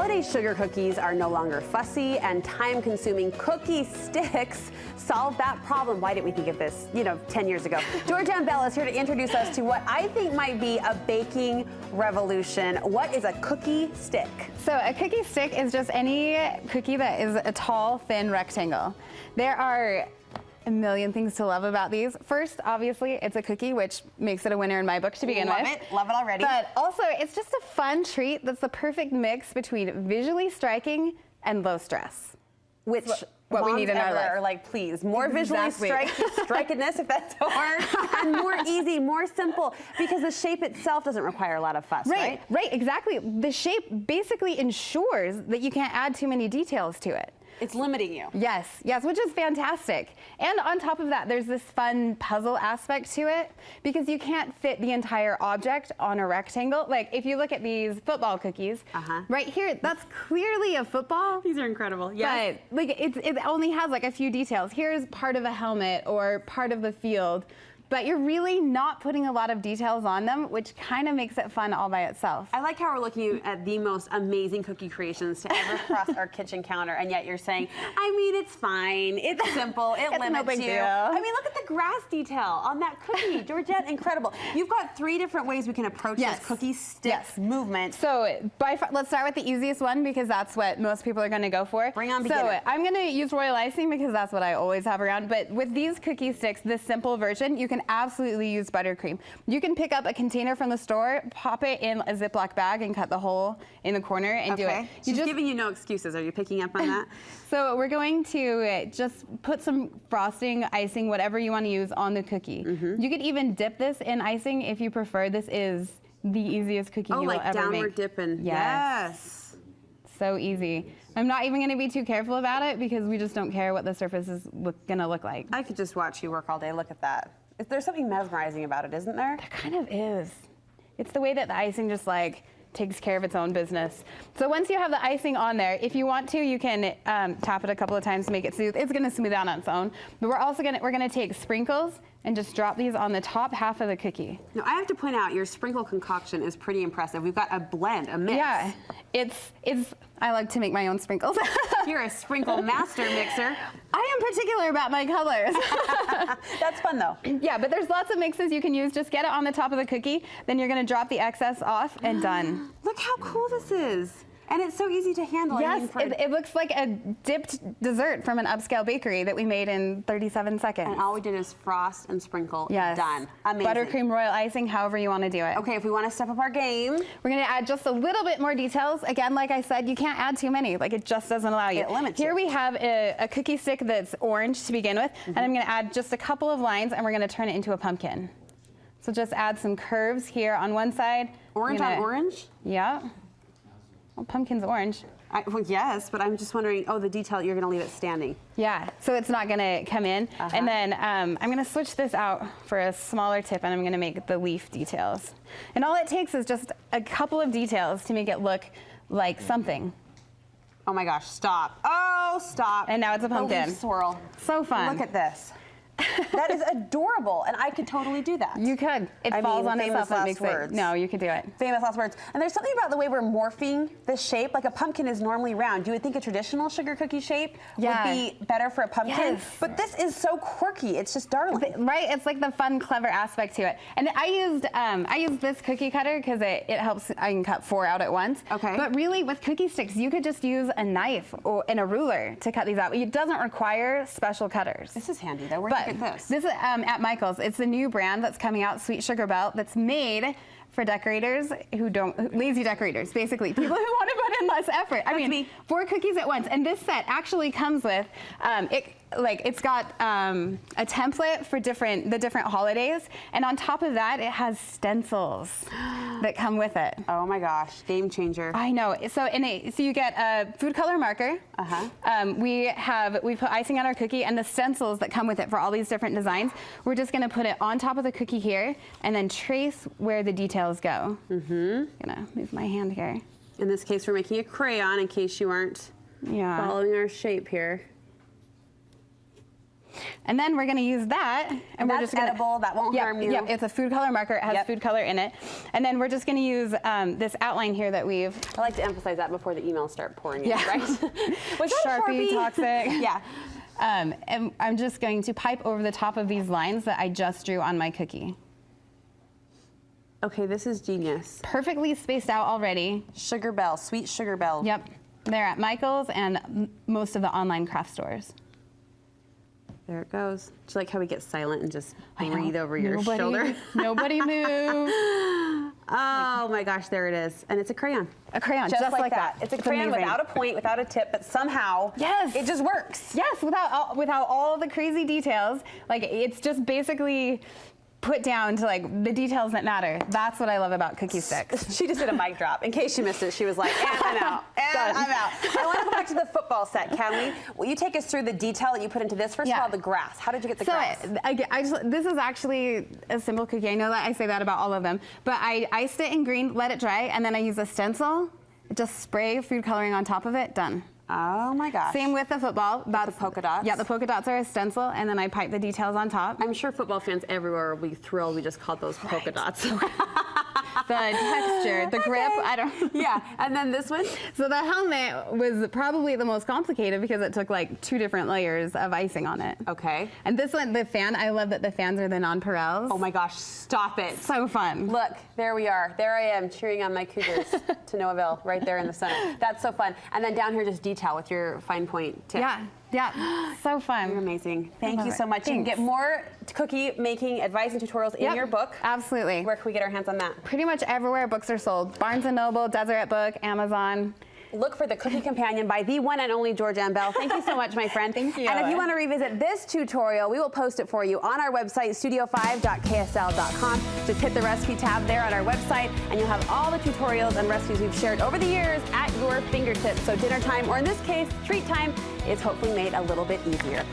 Holiday sugar cookies are no longer fussy and time-consuming. Cookie sticks solve that problem. Why didn't we think of this, 10 years ago? Georganne Bell is here to introduce us to what I think might be a baking revolution. What is a cookie stick? So a cookie stick is just any cookie that is a tall, thin rectangle. There are a million things to love about these. First, obviously, it's a cookie, which makes it a winner in my book to begin with. Love it already. But also, it's just a fun treat that's the perfect mix between visually striking and low stress. Which what we need in our life. Are like, please, more visually strikiness, if that's a word, and more easy, more simple, because the shape itself doesn't require a lot of fuss, right? Right, exactly. The shape basically ensures that you can't add too many details to it. It's limiting you. Yes, which is fantastic. And on top of that, there's this fun puzzle aspect to it because you can't fit the entire object on a rectangle. Like if you look at these football cookies, right here, that's clearly a football. These are incredible, yes. But like it only has like a few details. Here's part of a helmet or part of the field. But you're really not putting a lot of details on them, which kind of makes it fun all by itself. I like how we're looking at the most amazing cookie creations to ever cross our kitchen counter, and yet you're saying, I mean, it's fine, it's simple, it limits no big you. Deal. I mean, look at the grass detail on that cookie. Georgette, incredible. You've got 3 different ways we can approach this cookie stick movement. So let's start with the easiest one because that's what most people are going to go for. Bring on beginner. So I'm going to use royal icing because that's what I always have around. But with these cookie sticks, this simple version, you can absolutely use buttercream. You can pick up a container from the store, pop it in a Ziploc bag, and cut the hole in the corner and do it. She's giving you no excuses. Are you picking up on that? So we're going to just put some frosting, icing, whatever you want to use on the cookie. You could even dip this in icing if you prefer. This is the easiest cookie you will ever make. Oh, like downward dipping. Yes. So easy. I'm not even going to be too careful about it because we just don't care what the surface is going to look like. I could just watch you work all day. Look at that. There's something mesmerizing about it, isn't there? There kind of is. It's the way that the icing just like takes care of its own business. So once you have the icing on there, if you want to, you can tap it a couple of times to make it smooth. It's going to smooth out on its own. But we're also going to take sprinkles and just drop these on the top half of the cookie. Now I have to point out your sprinkle concoction is pretty impressive. We've got a blend, a mix. Yeah, I like to make my own sprinkles. You're a sprinkle master mixer. I am particular about my colors. That's fun though. Yeah, but there's lots of mixes you can use. Just get it on the top of the cookie, then you're gonna drop the excess off and done. Look how cool this is. And it's so easy to handle. Yes, it looks like a dipped dessert from an upscale bakery that we made in 37 seconds. And all we did is frost and sprinkle. Yes. Done. Amazing. Buttercream, royal icing, however you want to do it. Okay, if we want to step up our game. We're going to add just a little bit more details. Again, like I said, you can't add too many. Like it just doesn't allow you. It limits you. Here we have a cookie stick that's orange to begin with. And I'm going to add just a couple of lines and we're going to turn it into a pumpkin. So just add some curves here on one side. Orange on orange? Yeah. Well, pumpkin's orange. Well, yes, but I'm just wondering, the detail, you're going to leave it standing. Yeah, so it's not going to come in. And then I'm going to switch this out for a smaller tip, and I'm going to make the leaf details. And all it takes is just a couple of details to make it look like something. Oh my gosh, stop. Oh, stop. And now it's a pumpkin. The leaf swirl. So fun. Look at this. That is adorable, and I could totally do that. You could. It falls on itself and makes it. No, you could do it. Famous last words. And there's something about the way we're morphing the shape. Like a pumpkin is normally round. You would think a traditional sugar cookie shape would be better for a pumpkin. Yes. But this is so quirky. It's just darling. Right? It's like the fun, clever aspect to it. And I used this cookie cutter because it helps. I can cut 4 out at once. Okay. But really, with cookie sticks, you could just use a knife and a ruler to cut these out. It doesn't require special cutters. This is handy, though. Where'd you get this? This is at Michael's. It's a new brand that's coming out, Sweet Sugar Bell, that's made for decorators lazy decorators, basically. People who want to put in less effort. I mean, 4 cookies at once. And this set actually comes with, it's got a template for the different holidays. And on top of that, it has stencils that come with it. Oh my gosh, game changer. I know. So you get a food color marker. We put icing on our cookie and the stencils that come with it for all these different designs. We're just gonna put it on top of the cookie here and then trace where the details go. Gonna move my hand here. In this case, we're making a crayon in case you aren't following our shape here. And then we're gonna use that, and we're that's just gonna, edible. That won't harm you. Yep, it's a food color marker. It has food color in it. And then we're just gonna use this outline here that we've. I like to emphasize that before the emails start pouring in, right? Was that Sharpie, a Sharpie? toxic. Yeah. And I'm just going to pipe over the top of these lines that I just drew on my cookie. Okay, this is genius. Perfectly spaced out already. Sugar Bell, sweet Sugar Bell. Yep, they're at Michael's and most of the online craft stores. There it goes. Do you like how we get silent and just breathe over your shoulder? Nobody move. Oh my gosh, there it is. And it's a crayon. A crayon, just like that. It's a crayon amazing. without a point, without a tip, but somehow it just works. Yes, without all the crazy details. Like, it's just basically put down to like the details that matter. That's what I love about cookie sticks. She just did a mic drop. In case you missed it, she was like, and I'm out. And I'm out. I want to go back to the football set, can we? Will you take us through the detail that you put into this? First of all, the grass. How did you get the grass? This is actually a simple cookie. I know that I say that about all of them, but I iced it in green, let it dry, and then I use a stencil, just spray food coloring on top of it, done. Oh my gosh. Same with the football. That's the polka dots? Yeah, the polka dots are a stencil, and then I pipe the details on top. I'm sure football fans everywhere will be thrilled we just called those polka dots. The texture, the grip, I don't. Yeah, and then this one? So the helmet was probably the most complicated because it took like 2 different layers of icing on it. Okay. And this one, the fan, I love that the fans are the nonpareils. Oh my gosh, stop it. So fun. Look, there we are. There I am cheering on my Cougars to no avail right there in the center. That's so fun. And then down here, just detail with your fine point tip. Yeah, so fun. You're amazing. Thank you it. so much. Thanks. You can get more cookie making advice and tutorials in your book. Absolutely. Where can we get our hands on that? Pretty much everywhere books are sold. Barnes & Noble, Deseret Book, Amazon. Look for The Cookie Companion by the one and only Georganne Bell. Thank you so much, my friend. Thank you. And if you want to revisit this tutorial, we will post it for you on our website, studio5.ksl.com. Just hit the recipe tab there on our website, and you'll have all the tutorials and recipes we've shared over the years at your fingertips. So dinner time, or in this case, treat time, is hopefully made a little bit easier.